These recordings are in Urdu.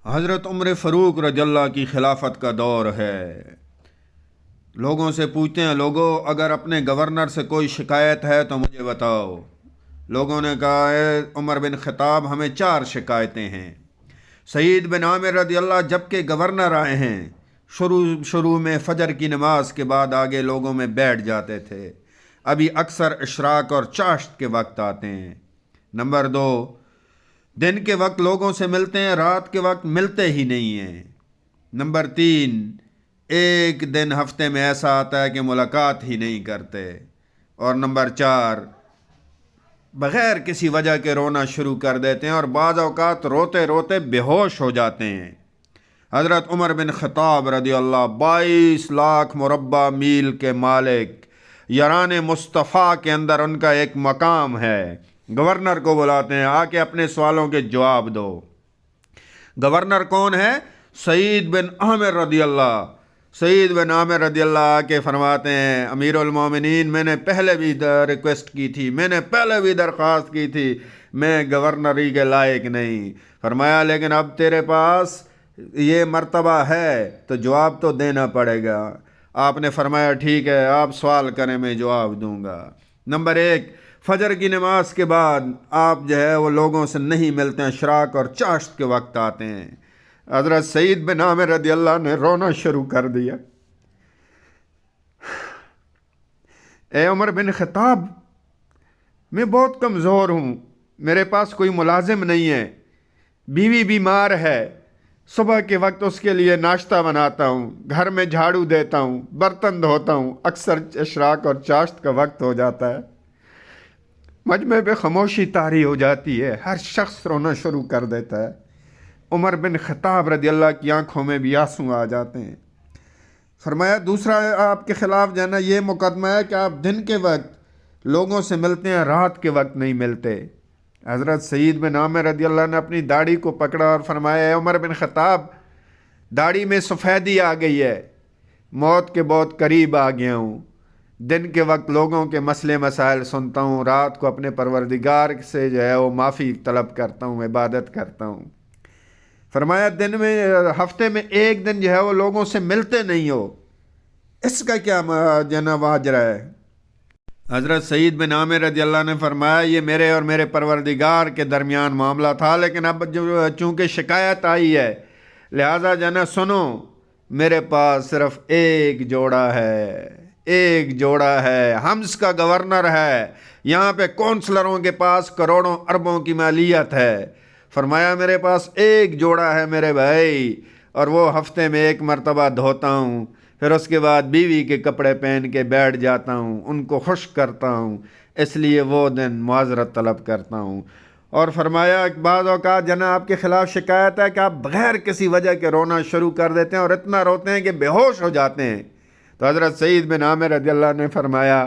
حضرت عمر فاروق رضی اللہ کی خلافت کا دور ہے۔ لوگوں سے پوچھتے ہیں، لوگوں اگر اپنے گورنر سے کوئی شکایت ہے تو مجھے بتاؤ۔ لوگوں نے کہا ہے عمر بن خطاب ہمیں 4 شکایتیں ہیں۔ سعید بن عامر رضی اللہ جب کہ گورنر آئے ہیں، شروع میں فجر کی نماز کے بعد آگے لوگوں میں بیٹھ جاتے تھے، ابھی اکثر اشراق اور چاشت کے وقت آتے ہیں۔ نمبر 2، دن کے وقت لوگوں سے ملتے ہیں، رات کے وقت ملتے ہی نہیں ہیں۔ نمبر 3، ایک دن ہفتے میں ایسا آتا ہے کہ ملاقات ہی نہیں کرتے۔ اور نمبر 4، بغیر کسی وجہ کے رونا شروع کر دیتے ہیں اور بعض اوقات روتے روتے بے ہوش ہو جاتے ہیں۔ حضرت عمر بن خطاب رضی اللہ 22 لاکھ مربع میل کے مالک، یاران مصطفیٰ کے اندر ان کا ایک مقام ہے۔ گورنر کو بلاتے ہیں، آ کے اپنے سوالوں کے جواب دو۔ گورنر کون ہے؟ سعید بن عامر رضی اللہ۔ سعید بن عامر رضی اللہ آ کے فرماتے ہیں، امیر المومنین میں نے پہلے بھی ریکویسٹ کی تھی، میں نے پہلے بھی درخواست کی تھی، میں گورنری کے لائق نہیں۔ فرمایا لیکن اب تیرے پاس یہ مرتبہ ہے تو جواب تو دینا پڑے گا۔ آپ نے فرمایا ٹھیک ہے، آپ سوال کریں میں جواب دوں گا۔ نمبر 1، فجر کی نماز کے بعد آپ جو ہے وہ لوگوں سے نہیں ملتے ہیں، اشراق اور چاشت کے وقت آتے ہیں۔ حضرت سعید بن عامر رضی اللہ نے رونا شروع کر دیا۔ اے عمر بن خطاب، میں بہت کمزور ہوں، میرے پاس کوئی ملازم نہیں ہے، بیوی بیمار ہے، صبح کے وقت اس کے لیے ناشتہ بناتا ہوں، گھر میں جھاڑو دیتا ہوں، برتن دھوتا ہوں، اکثر اشراق اور چاشت کا وقت ہو جاتا ہے۔ مجمع پہ خاموشی طاری ہو جاتی ہے، ہر شخص رونا شروع کر دیتا ہے۔ عمر بن خطاب رضی اللہ کی آنکھوں میں بھی آنسو آ جاتے ہیں۔ فرمایا دوسرا آپ کے خلاف جو ہے نا یہ مقدمہ ہے کہ آپ دن کے وقت لوگوں سے ملتے ہیں، رات کے وقت نہیں ملتے۔ حضرت سعید بن عامر رضی اللہ نے اپنی داڑھی کو پکڑا اور فرمایا اے عمر بن خطاب، داڑھی میں سفیدی آ گئی ہے، موت کے بہت قریب آ گیا ہوں۔ دن کے وقت لوگوں کے مسئلے مسائل سنتا ہوں، رات کو اپنے پروردگار سے جو ہے وہ معافی طلب کرتا ہوں، عبادت کرتا ہوں۔ فرمایا دن میں ہفتے میں ایک دن جو ہے وہ لوگوں سے ملتے نہیں ہو، اس کا کیا جنا واجرہ ہے؟ حضرت سعید بن عامر رضی اللہ نے فرمایا یہ میرے اور میرے پروردگار کے درمیان معاملہ تھا، لیکن اب جو چونکہ شکایت آئی ہے لہذا جنا سنو، میرے پاس صرف ایک جوڑا ہے، ایک جوڑا ہے، حمص کا گورنر ہے، یہاں پہ کونسلروں کے پاس کروڑوں اربوں کی مالیت ہے۔ فرمایا میرے پاس ایک جوڑا ہے میرے بھائی، اور وہ ہفتے میں ایک مرتبہ دھوتا ہوں، پھر اس کے بعد بیوی کے کپڑے پہن کے بیٹھ جاتا ہوں، ان کو خوش کرتا ہوں، اس لیے وہ دن معذرت طلب کرتا ہوں۔ اور فرمایا بعض اوقات جنا آپ کے خلاف شکایت ہے کہ آپ بغیر کسی وجہ کے رونا شروع کر دیتے ہیں اور اتنا روتے ہیں کہ بے ہوش ہو جاتے ہیں۔ تو حضرت سعید بن عامر رضی اللہ نے فرمایا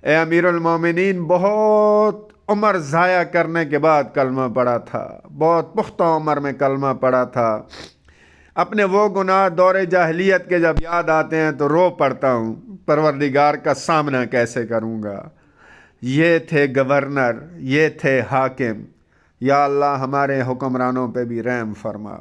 اے امیر المومنین، بہت عمر ضائع کرنے کے بعد کلمہ پڑھا تھا، بہت پختہ عمر میں کلمہ پڑھا تھا، اپنے وہ گناہ دور جاہلیت کے جب یاد آتے ہیں تو رو پڑتا ہوں، پروردگار کا سامنا کیسے کروں گا۔ یہ تھے گورنر، یہ تھے حاکم، یا اللہ ہمارے حکمرانوں پہ بھی رحم فرما۔